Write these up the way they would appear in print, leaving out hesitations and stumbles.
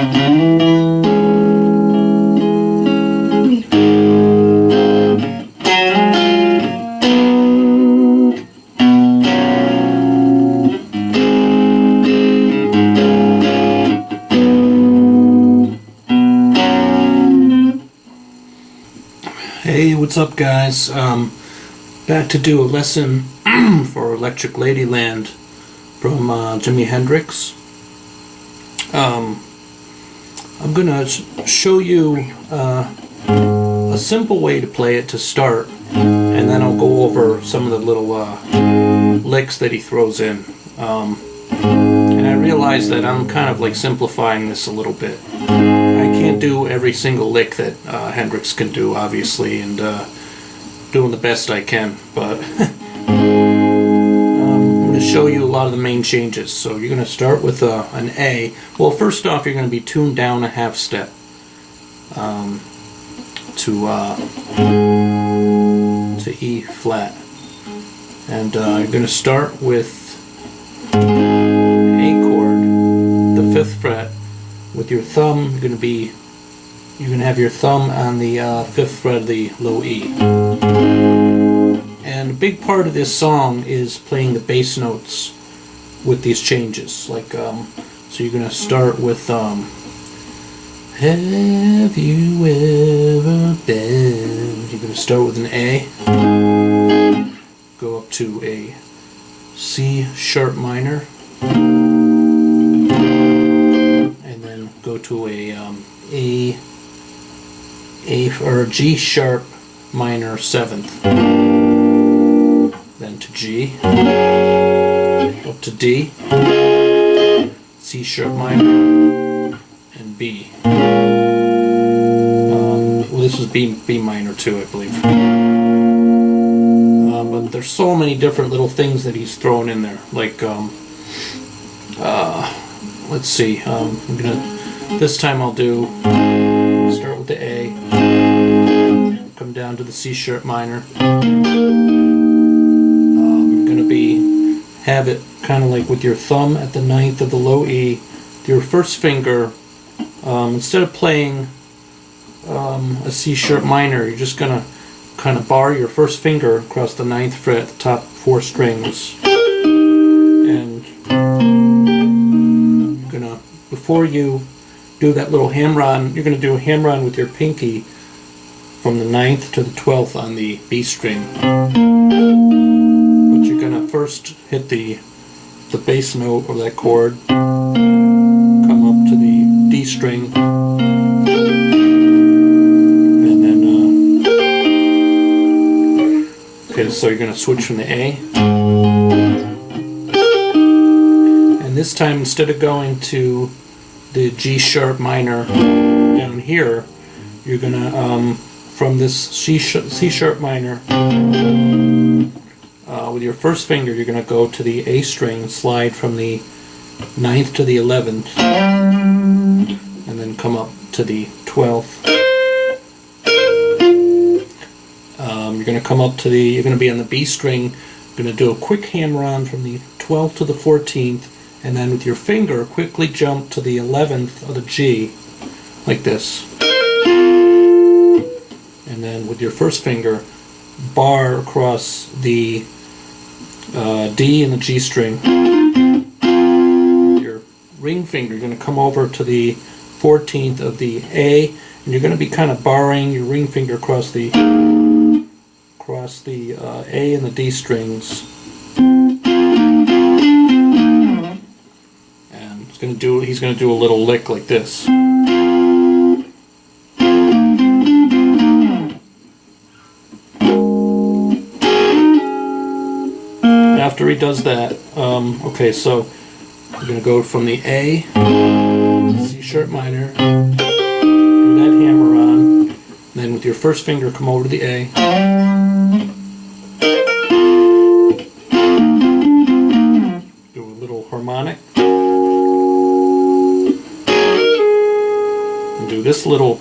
Hey, what's up guys? Back to do a lesson for Electric Ladyland from Jimi Hendrix. I'm gonna show you a simple way to play it to start, and then I'll go over some of the little licks that he throws in. And I realize that I'm kind of like simplifying this a little bit. I can't do every single lick that Hendrix can do, obviously, and doing the best I can, but I'm going to show you a lot of the main changes. So you're going to start with an A. Well, first off, you're going to be tuned down a half step to E flat, and you're going to start with A chord, the 5th fret. With your thumb, you're going to have your thumb on the 5th fret of the low E. And a big part of this song is playing the bass notes with these changes. Like, so you're going to start with, have you ever been? You're going to start with an A, go up to a C sharp minor, go to a or G sharp minor 7th, then to G, up to D, C sharp minor, and B. Well, this was B minor too, I believe. But there's so many different little things that he's thrown in there. Like, let's see. This time I'll start with the A, come down to the C sharp minor. I'm going to have it kind of like with your thumb at the 9th of the low E. Your first finger, instead of playing a C sharp minor, you're just going to kind of bar your first finger across the 9th fret, the top 4 strings. And you're going to, before you do that little hammer-on, you're going to do a hammer-on with your pinky from the 9th to the 12th on the B string. But you're going to first hit the bass note of that chord, come up to the D string, and then, okay, so you're going to switch from the A. And this time, instead of going to the G sharp minor down here, you're gonna from this C sharp minor, with your first finger you're gonna go to the A string, slide from the 9th to the 11th, and then come up to the 12th. You're gonna come up to you're gonna be on the B string. You're gonna do a quick hammer on from the 12th to the 14th. And then with your finger, quickly jump to the 11th of the G, like this. And then with your first finger, bar across the D and the G string. With your ring finger, you're going to come over to the 14th of the A, and you're going to be kind of barring your ring finger across the A and the D strings. He's going to do a little lick like this. After he does that, okay, so we're going to go from the A, C sharp minor, do that hammer on, then with your first finger come over to the A, do a little harmonic, do this little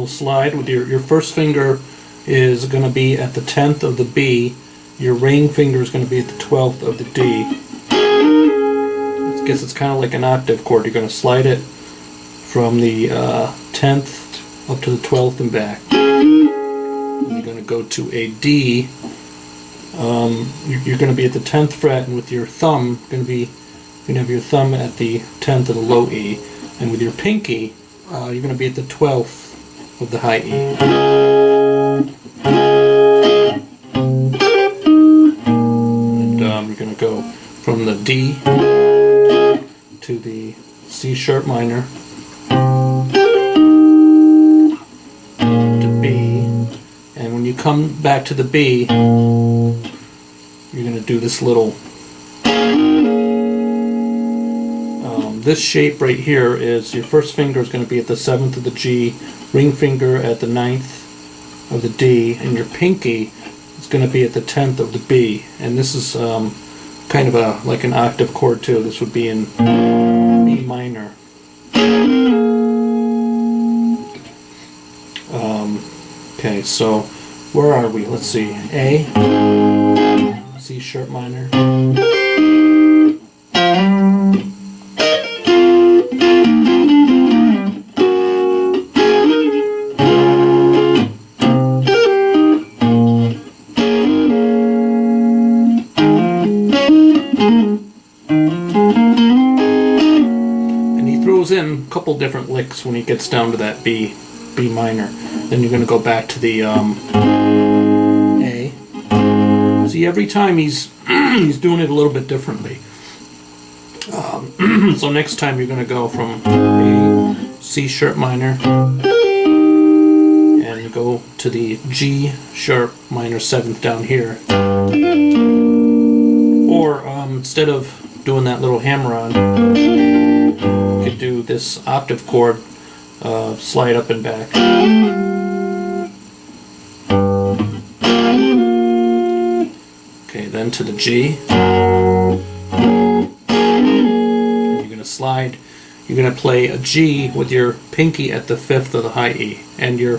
slide with your first finger is going to be at the 10th of the B, your ring finger is going to be at the 12th of the D. I guess it's kind of like an octave chord. You're going to slide it from the 10th up to the 12th and back. And you're going to go to a D. You're going to be at the 10th fret, and with your thumb, you're going to have your thumb at the 10th of the low E, and with your pinky, you're going to be at the 12th of the high E. And you're going to go from the D to the C sharp minor to B, and when you come back to the B, you're going to do this little this shape right here. Is your first finger is going to be at the 7th of the G, ring finger at the 9th of the D, and your pinky is going to be at the 10th of the B. And this is kind of like an octave chord too. This would be in B minor. Okay, so where are we? Let's see. A, C sharp minor. In a couple different licks when he gets down to that B minor. Then you're going to go back to the A. See, every time he's he's doing it a little bit differently. So next time you're going to go from A, C sharp minor, and go to the G sharp minor 7th down here. Or instead of doing that little hammer on, could do this octave chord, slide up and back. Okay, then to the G. And you're going to slide. You're going to play a G with your pinky at the 5th of the high E, and your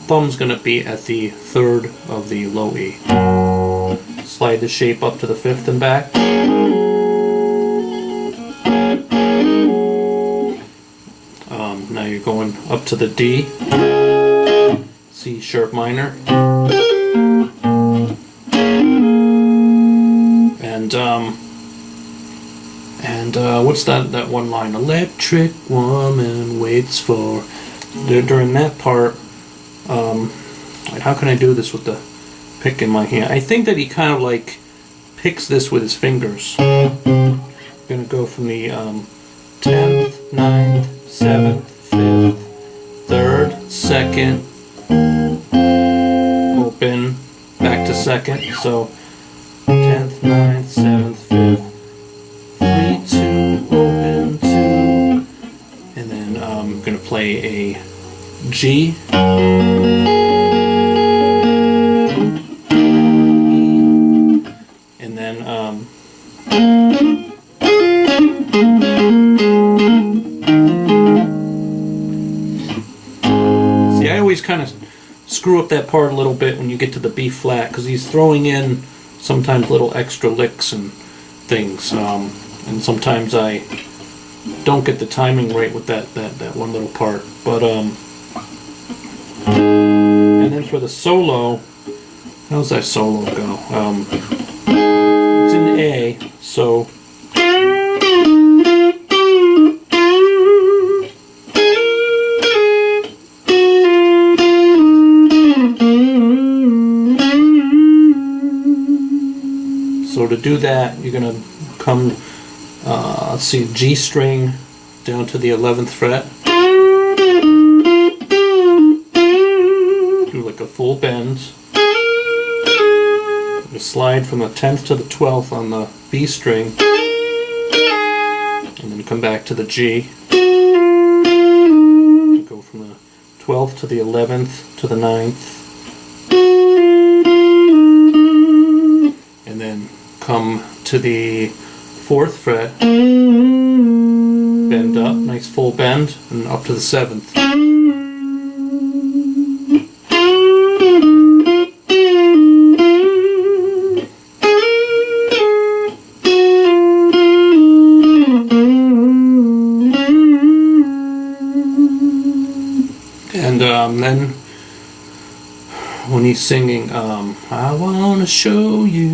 thumb's going to be at the 3rd of the low E. Slide the shape up to the 5th and back. Now you're going up to the D, C sharp minor, and what's that one line? Electric woman waits for. During that part, how can I do this with the pick in my hand? I think that he kind of like picks this with his fingers. I'm gonna go from the 10th, 9th, 7th, 5th, 3rd, 2nd, open, back to 2nd, so 10th, 9th, 7th, 5th, 3, 2, open, 2, and then I'm going to play a G, and then I always kind of screw up that part a little bit when you get to the B flat, because he's throwing in sometimes little extra licks and things, and sometimes I don't get the timing right with that one little part. But and then for the solo, how's that solo go? It's in A, so. So to do that, you're going to come, let's see, G string down to the 11th fret. Do like a full bend. You slide from the 10th to the 12th on the B string. And then come back to the G. Go from the 12th to the 11th to the 9th. And then come to the 4th fret, bend up, nice full bend, and up to the 7th. And then when he's singing, I wanna show you,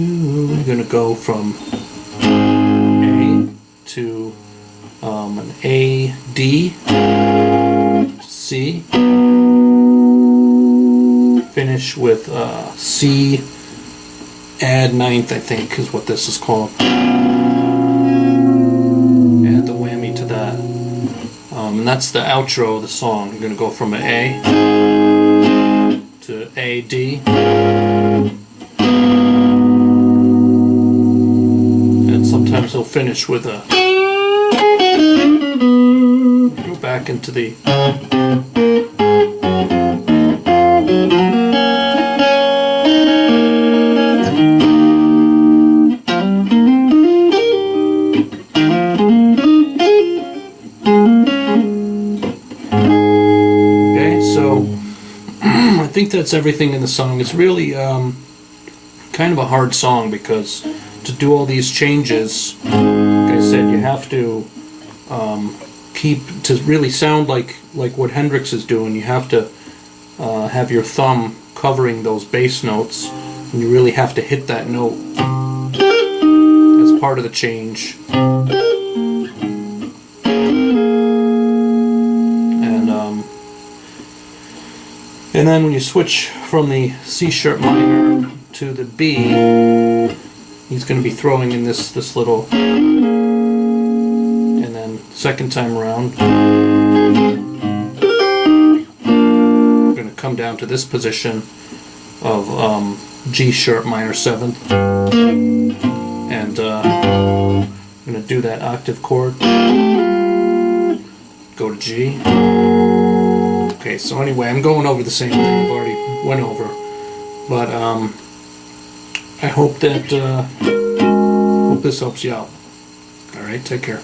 you're gonna go from A to an A, D, C, finish with C, add ninth, I think is what this is called. Add the whammy to that. And that's the outro of the song. You're going to go from an A to A, D. And sometimes he'll finish with a... Go back into the... I think that's everything in the song. It's really kind of a hard song because to do all these changes, like I said, you have to to really sound like what Hendrix is doing. You have to have your thumb covering those bass notes, and you really have to hit that note as part of the change. And then when you switch from the C sharp minor to the B, he's going to be throwing in this little, and then second time around, we're going to come down to this position of G sharp minor 7th, and I'm going to do that octave chord, go to G. Okay, so anyway, I'm going over the same thing I've already went over, but I hope that hope this helps you out. All right, take care.